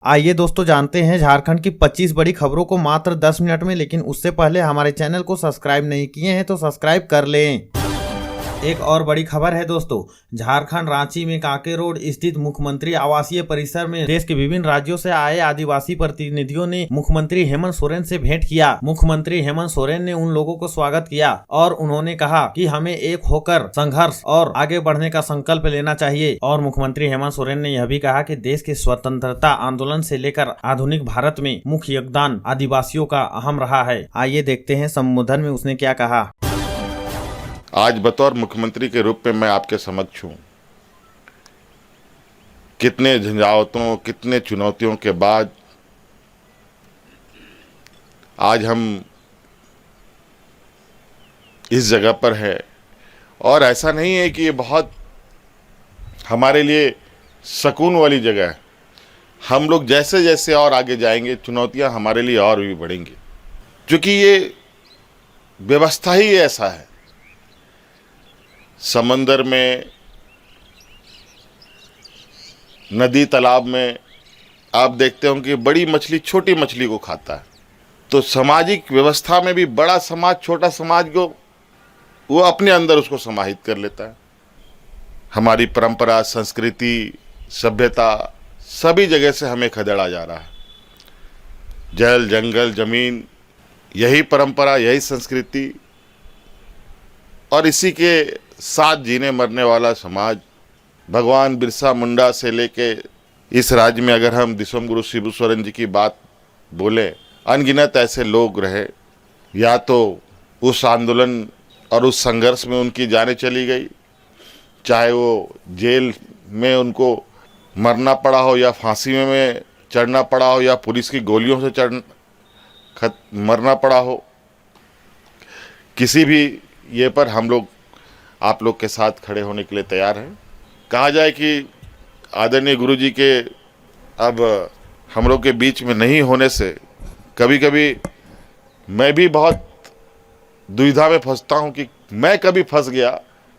आइए दोस्तों जानते हैं झारखंड की 25 बड़ी खबरों को मात्र 10 मिनट में। लेकिन उससे पहले हमारे चैनल को सब्सक्राइब नहीं किए हैं तो सब्सक्राइब कर लें। एक और बड़ी खबर है दोस्तों, झारखंड रांची में कांके रोड स्थित मुख्यमंत्री आवासीय परिसर में देश के विभिन्न राज्यों से आए आदिवासी प्रतिनिधियों ने मुख्यमंत्री हेमंत सोरेन से भेंट किया। मुख्यमंत्री हेमंत सोरेन ने उन लोगों को स्वागत किया और उन्होंने कहा कि हमें एक होकर संघर्ष और आगे बढ़ने का संकल्प लेना चाहिए। और मुख्यमंत्री हेमंत सोरेन ने यह भी कहा कि देश के स्वतंत्रता आंदोलन से लेकर आधुनिक भारत में मुख्य योगदान आदिवासियों का अहम रहा है। आइए देखते हैं संबोधन में उसने क्या कहा। आज बतौर मुख्यमंत्री के रूप में मैं आपके समक्ष हूँ। कितने झंझावातों, कितने चुनौतियों के बाद आज हम इस जगह पर है। और ऐसा नहीं है कि ये बहुत हमारे लिए सुकून वाली जगह है। हम लोग जैसे जैसे और आगे जाएंगे, चुनौतियां हमारे लिए और भी बढ़ेंगी, क्योंकि ये व्यवस्था ही ऐसा है। समंदर में, नदी तालाब में आप देखते हो कि बड़ी मछली छोटी मछली को खाता है। तो सामाजिक व्यवस्था में भी बड़ा समाज छोटा समाज को वो अपने अंदर उसको समाहित कर लेता है। हमारी परंपरा, संस्कृति, सभ्यता सभी जगह से हमें खदेड़ा जा रहा है। जल, जंगल, जमीन, यही परंपरा, यही संस्कृति और इसी के साथ जीने मरने वाला समाज। भगवान बिरसा मुंडा से लेके इस राज्य में अगर हम दिसोम गुरु शिबू सोरेन जी की बात बोले, अनगिनत ऐसे लोग रहे। या तो उस आंदोलन और उस संघर्ष में उनकी जानें चली गई, चाहे वो जेल में उनको मरना पड़ा हो, या फांसी में चढ़ना पड़ा हो, या पुलिस की गोलियों से मरना पड़ा हो। किसी भी ये पर हम लोग आप लोग के साथ खड़े होने के लिए तैयार हैं। कहा जाए कि आदरणीय गुरु जी के अब हम लोग के बीच में नहीं होने से कभी कभी मैं भी बहुत दुविधा में फंसता हूं कि मैं कभी फंस गया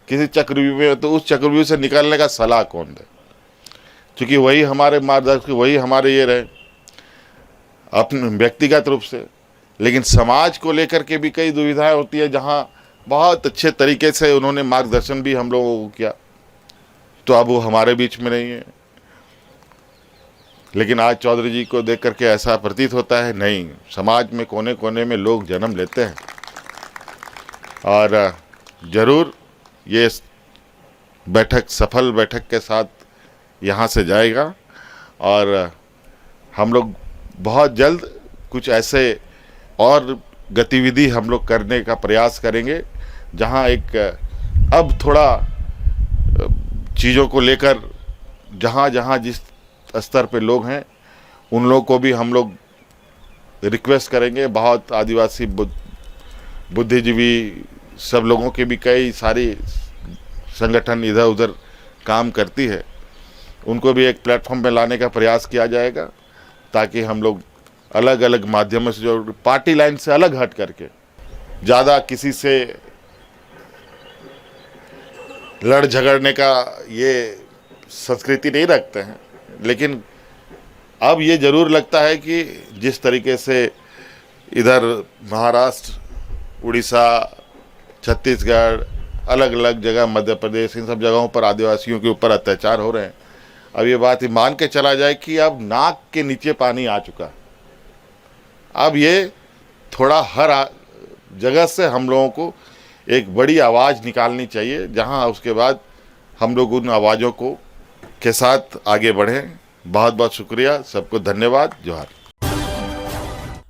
किसी चक्रव्यूह में, तो उस चक्रव्यूह से निकलने का सलाह कौन दे, क्योंकि वही हमारे मार्गदर्शक, वही हमारे ये रहे अपने व्यक्तिगत रूप से। लेकिन समाज को लेकर के भी कई दुविधाएं होती है, जहां बहुत अच्छे तरीके से उन्होंने मार्गदर्शन भी हम लोगों को किया। तो अब वो हमारे बीच में नहीं है। लेकिन आज चौधरी जी को देख करके ऐसा प्रतीत होता है, नहीं, समाज में कोने कोने में लोग जन्म लेते हैं और ज़रूर ये बैठक सफल बैठक के साथ यहाँ से जाएगा। और हम लोग बहुत जल्द कुछ ऐसे और गतिविधि हम लोग करने का प्रयास करेंगे, जहां एक अब थोड़ा चीज़ों को लेकर जहां जहां जिस स्तर पे लोग हैं उन लोगों को भी हम लोग रिक्वेस्ट करेंगे। बहुत आदिवासी बुद्धिजीवी सब लोगों के भी कई सारी संगठन इधर उधर काम करती है, उनको भी एक प्लेटफॉर्म पे लाने का प्रयास किया जाएगा, ताकि हम लोग अलग अलग माध्यमों से, जो पार्टी लाइन से अलग हट करके, ज़्यादा किसी से लड़ झगड़ने का ये संस्कृति नहीं रखते हैं। लेकिन अब ये ज़रूर लगता है कि जिस तरीके से इधर महाराष्ट्र, उड़ीसा, छत्तीसगढ़, अलग अलग जगह, मध्य प्रदेश, इन सब जगहों पर आदिवासियों के ऊपर अत्याचार हो रहे हैं, अब ये बात मान के चला जाए कि अब नाक के नीचे पानी आ चुका है। अब ये थोड़ा हर जगह से हम लोगों को एक बड़ी आवाज़ निकालनी चाहिए, जहां उसके बाद हम लोग उन आवाज़ों को के साथ आगे बढ़ें। बहुत बहुत शुक्रिया, सबको धन्यवाद, जोहार।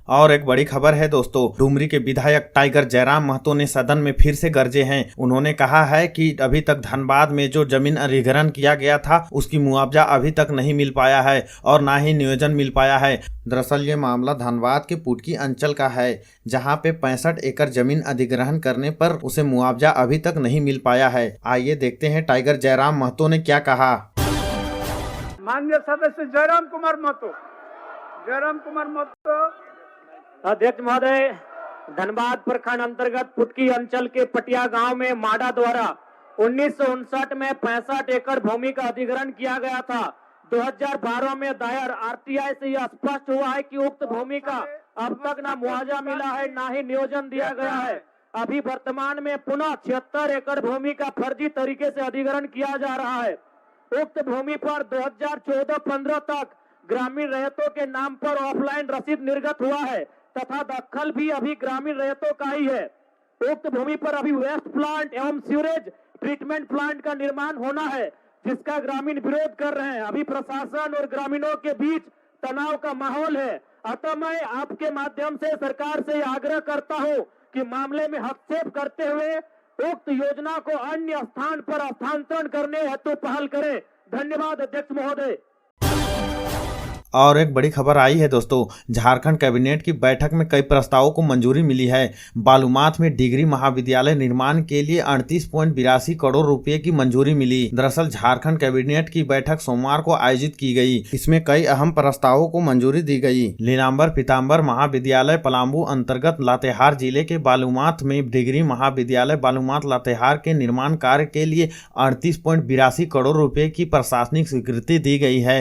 और एक बड़ी खबर है दोस्तों, डुमरी के विधायक टाइगर जयराम महतो ने सदन में फिर से गरजे हैं। उन्होंने कहा है कि अभी तक धनबाद में जो जमीन अधिग्रहण किया गया था उसकी मुआवजा अभी तक नहीं मिल पाया है और ना ही नियोजन मिल पाया है। दरअसल ये मामला धनबाद के पुटकी अंचल का है, जहां पे 65 एकड़ जमीन अधिग्रहण करने पर उसे मुआवजा अभी तक नहीं मिल पाया है। आइए देखते हैं टाइगर जयराम महतो ने क्या कहा। माननीय सदस्य जयराम कुमार महतो अध्यक्ष महोदय, धनबाद प्रखंड अंतर्गत पुटकी अंचल के पटिया गांव में माडा द्वारा 1959 में 65 एकड़ भूमि का अधिग्रहण किया गया था, 2012 में दायर आरटीआई से यह स्पष्ट हुआ है कि उक्त भूमि का अब तक ना मुआवजा मिला है, ना ही नियोजन दिया गया है। अभी वर्तमान में पुनः 76 एकड़ भूमि का फर्जी तरीके से अधिग्रहण किया जा रहा है। उक्त भूमि पर 2014-15 तक ग्रामीण रैयतों के नाम पर ऑफलाइन रसीद निर्गत हुआ है तथा दखल भी अभी ग्रामीण रैयतों का ही है। उक्त भूमि पर अभी वेस्ट प्लांट एवं सीवरेज ट्रीटमेंट प्लांट का निर्माण होना है, जिसका ग्रामीण विरोध कर रहे हैं। अभी प्रशासन और ग्रामीणों के बीच तनाव का माहौल है। अतः मैं आपके माध्यम से सरकार से आग्रह करता हूं कि मामले में हस्तक्षेप करते हुए उक्त योजना को अन्य स्थान पर स्थानांतरण करने हेतु पहल करें। धन्यवाद अध्यक्ष महोदय। और एक बड़ी खबर आई है दोस्तों, झारखंड कैबिनेट की बैठक में कई प्रस्तावों को मंजूरी मिली है। बालूमाथ में डिग्री महाविद्यालय निर्माण के लिए 38.82 करोड़ रुपए की मंजूरी मिली। दरअसल झारखंड कैबिनेट की बैठक सोमवार को आयोजित की गई। इसमें कई अहम प्रस्तावों को मंजूरी दी गई। लीलांबर पीताम्बर महाविद्यालय पलामू अंतर्गत लातेहार जिले के बालूमाथ में डिग्री महाविद्यालय बालूमाथ लातेहार के निर्माण कार्य के लिए 38.82 करोड़ रुपए की प्रशासनिक स्वीकृति दी गई है।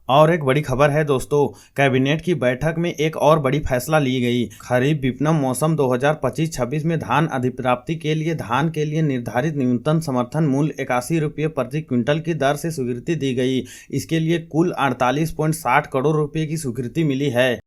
और एक बड़ी खबर है दोस्तों, कैबिनेट की बैठक में एक और बड़ी फैसला ली गई। खरीफ विपणन मौसम 2025-26 में धान अधिप्राप्ति के लिए धान के लिए निर्धारित न्यूनतम समर्थन मूल्य 81 रुपये प्रति क्विंटल की दर से स्वीकृति दी गई। इसके लिए कुल 48.60 करोड़ रुपए की स्वीकृति मिली है।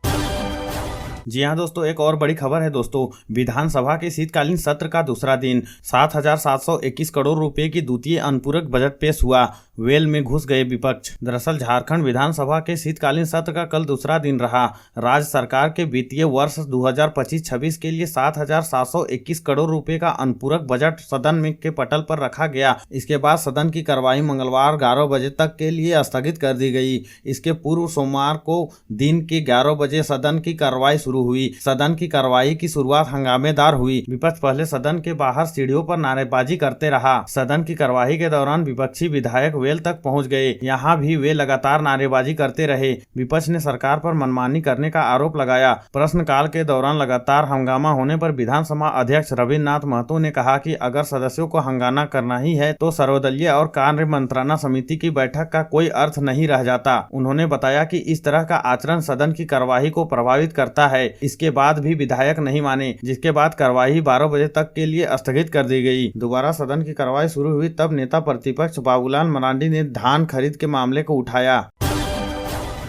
जी हाँ दोस्तों, एक और बड़ी खबर है दोस्तों, विधानसभा के शीतकालीन सत्र का दूसरा दिन 7,721 करोड़ रुपए की द्वितीय अनुपूरक बजट पेश हुआ। वेल में घुस गए विपक्ष। दरअसल झारखंड विधानसभा के शीतकालीन सत्र का कल दूसरा दिन रहा। राज्य सरकार के वित्तीय वर्ष 2025-26 के लिए 7,721 करोड़ रुपए का अनुपूरक बजट सदन में के पटल पर रखा गया। इसके बाद सदन की कार्यवाही मंगलवार 11 बजे तक के लिए स्थगित कर दी गई। इसके पूर्व सोमवार को दिन के 11 बजे सदन की कार्यवाही शुरू हुई। सदन की कार्यवाही की शुरुआत हंगामेदार हुई। विपक्ष पहले सदन के बाहर सीढ़ियों पर नारेबाजी करते रहा। सदन की कार्यवाही के दौरान विपक्षी विधायक वेल तक पहुंच गए। यहां भी वे लगातार नारेबाजी करते रहे। विपक्ष ने सरकार पर मनमानी करने का आरोप लगाया। प्रश्नकाल के दौरान लगातार हंगामा होने पर विधानसभा अध्यक्ष रविन्द्रनाथ महतो ने कहा कि अगर सदस्यों को हंगामा करना ही है तो सर्वदलीय और कार्य मंत्रणा समिति की बैठक का कोई अर्थ नहीं रह जाता। उन्होंने बताया कि इस तरह का आचरण सदन की कार्यवाही को प्रभावित करता है। इसके बाद भी विधायक नहीं माने, जिसके बाद कार्यवाही 12 बजे तक के लिए स्थगित कर दी गई। दोबारा सदन की कार्यवाही शुरू हुई तब नेता प्रतिपक्ष बाबूलाल मरांडी ने धान खरीद के मामले को उठाया।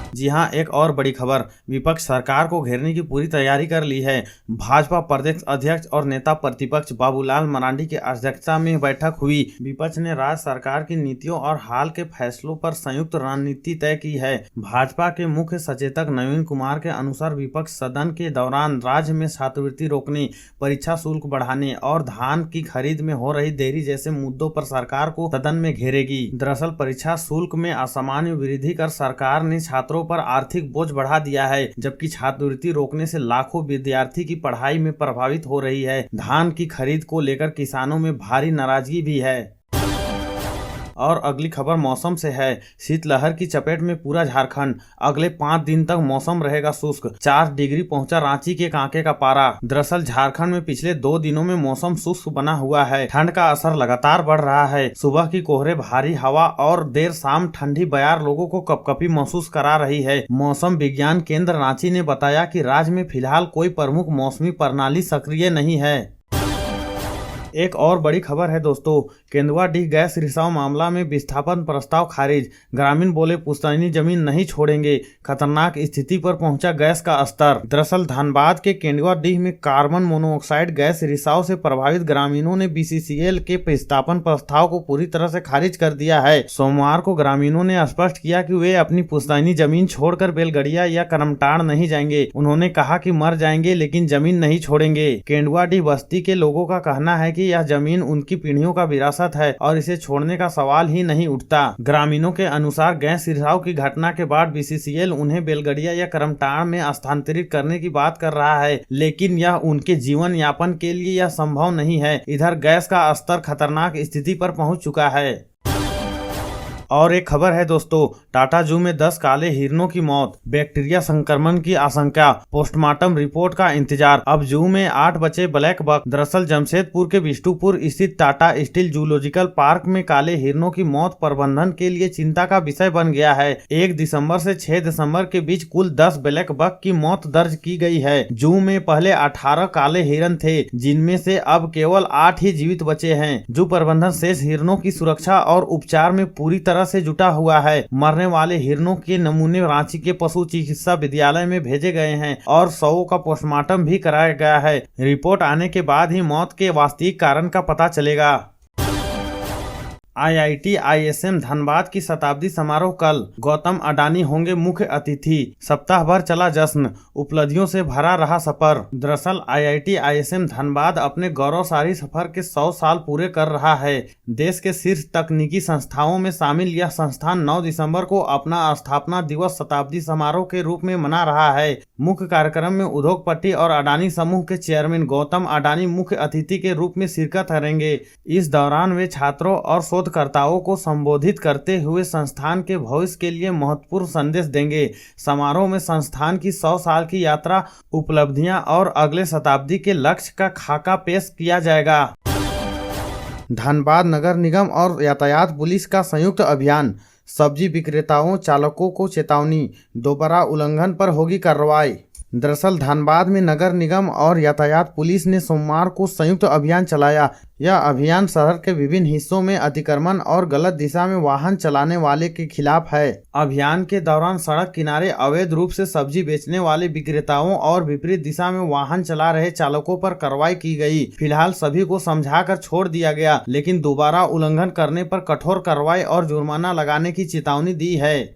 जी हां, एक और बड़ी खबर, विपक्ष सरकार को घेरने की पूरी तैयारी कर ली है। भाजपा प्रदेश अध्यक्ष और नेता प्रतिपक्ष बाबूलाल मरांडी की अध्यक्षता में बैठक हुई। विपक्ष ने राज्य सरकार की नीतियों और हाल के फैसलों पर संयुक्त रणनीति तय की है। भाजपा के मुख्य सचेतक नवीन कुमार के अनुसार विपक्ष सदन के दौरान राज्य में छात्रवृत्ति रोकने, परीक्षा शुल्क बढ़ाने और धान की खरीद में हो रही देरी जैसे मुद्दों पर सरकार को सदन में घेरेगी। दरअसल परीक्षा शुल्क में असामान्य वृद्धि कर सरकार ने छात्रों पर आर्थिक बोझ बढ़ा दिया है, जबकि छात्रवृत्ति रोकने से लाखों विद्यार्थी की पढ़ाई में प्रभावित हो रही है। धान की खरीद को लेकर किसानों में भारी नाराजगी भी है। और अगली खबर मौसम से है। शीतलहर की चपेट में पूरा झारखंड। अगले 5 दिन तक मौसम रहेगा शुष्क। 4 डिग्री पहुंचा रांची के कांके का पारा। दरअसल झारखंड में पिछले 2 दिनों में मौसम शुष्क बना हुआ है। ठंड का असर लगातार बढ़ रहा है। सुबह की कोहरे, भारी हवा और देर शाम ठंडी बयार लोगों को कपकपी महसूस करा रही है। मौसम विज्ञान केंद्र रांची ने बताया कि राज्य में फिलहाल कोई प्रमुख मौसमी प्रणाली सक्रिय नहीं है। एक और बड़ी खबर है दोस्तों, केंदुआडीह गैस रिसाव मामला में विस्थापन प्रस्ताव खारिज। ग्रामीण बोले पुश्तैनी जमीन नहीं छोड़ेंगे। खतरनाक स्थिति पर पहुंचा गैस का स्तर। दरअसल धनबाद के केंदुआडीह में कार्बन मोनोऑक्साइड गैस रिसाव से प्रभावित ग्रामीणों ने बीसीसीएल के विस्थापन प्रस्ताव को पूरी तरह से खारिज कर दिया है। सोमवार को ग्रामीणों ने स्पष्ट किया कि वे अपनी पुश्तैनी जमीन छोड़कर बेलगड़िया या करमटाड़ नहीं जाएंगे। उन्होंने कहा कि मर जाएंगे लेकिन जमीन नहीं छोड़ेंगे। केंदुआडीह बस्ती के लोगों का कहना है कि यह जमीन उनकी पीढ़ियों का विरासत है और इसे छोड़ने का सवाल ही नहीं उठता। ग्रामीणों के अनुसार गैस रिसाव की घटना के बाद बीसीसीएल उन्हें बेलगड़िया या करमटाड़ में स्थानांतरित करने की बात कर रहा है, लेकिन यह उनके जीवन यापन के लिए यह संभव नहीं है। इधर गैस का स्तर खतरनाक स्थिति पर पहुंच चुका है। और एक खबर है दोस्तों, टाटा जू में 10 काले हिरणों की मौत, बैक्टीरिया संक्रमण की आशंका, पोस्टमार्टम रिपोर्ट का इंतजार। अब जू में 8 बचे ब्लैक बक। दरअसल जमशेदपुर के बिष्टुपुर स्थित टाटा स्टील जूलॉजिकल पार्क में काले हिरणों की मौत प्रबंधन के लिए चिंता का विषय बन गया है। 1 दिसंबर से 6 दिसंबर के बीच कुल 10 ब्लैक बक की मौत दर्ज की गई है। जू में पहले 18 काले हिरण थे, जिनमें से अब केवल 8 ही जीवित बचे हैं। जू प्रबंधन शेष हिरणों की सुरक्षा और उपचार में पूरी तरह से जुटा हुआ है। मरने वाले हिरणों के नमूने रांची के पशु चिकित्सा विद्यालय में भेजे गए हैं और शवों का पोस्टमार्टम भी कराया गया है। रिपोर्ट आने के बाद ही मौत के वास्तविक कारण का पता चलेगा। IIT ISM धनबाद की शताब्दी समारोह कल, गौतम अडानी होंगे मुख्य अतिथि। सप्ताह भर चला जश्न, उपलब्धियों से भरा रहा सफर। दरअसल IIT ISM धनबाद अपने गौरवशाली सफर के 100 साल पूरे कर रहा है। देश के शीर्ष तकनीकी संस्थाओं में शामिल यह संस्थान 9 दिसंबर को अपना स्थापना दिवस शताब्दी समारोह के रूप में मना रहा है। मुख्य कार्यक्रम में उद्योगपति और अडानी समूह के चेयरमैन गौतम अडानी मुख्य अतिथि के रूप में शिरकत करेंगे। इस दौरान वे छात्रों और शोधकर्ताओं को संबोधित करते हुए संस्थान के भविष्य के लिए महत्वपूर्ण संदेश देंगे। समारोह में संस्थान की 100 साल की यात्रा, उपलब्धियां और अगले शताब्दी के लक्ष्य का खाका पेश किया जाएगा। धनबाद नगर निगम और यातायात पुलिस का संयुक्त अभियान, सब्जी विक्रेताओं चालकों को चेतावनी, दोबारा उल्लंघन पर होगी कार्रवाई। दरअसल धनबाद में नगर निगम और यातायात पुलिस ने सोमवार को संयुक्त अभियान चलाया। यह अभियान शहर के विभिन्न हिस्सों में अतिक्रमण और गलत दिशा में वाहन चलाने वाले के खिलाफ है। अभियान के दौरान सड़क किनारे अवैध रूप से सब्जी बेचने वाले विक्रेताओं और विपरीत दिशा में वाहन चला रहे चालकों पर कार्रवाई की गई। फिलहाल सभी को समझाकर छोड़ दिया गया, लेकिन दोबारा उल्लंघन करने पर कठोर कार्रवाई और जुर्माना लगाने की चेतावनी दी है।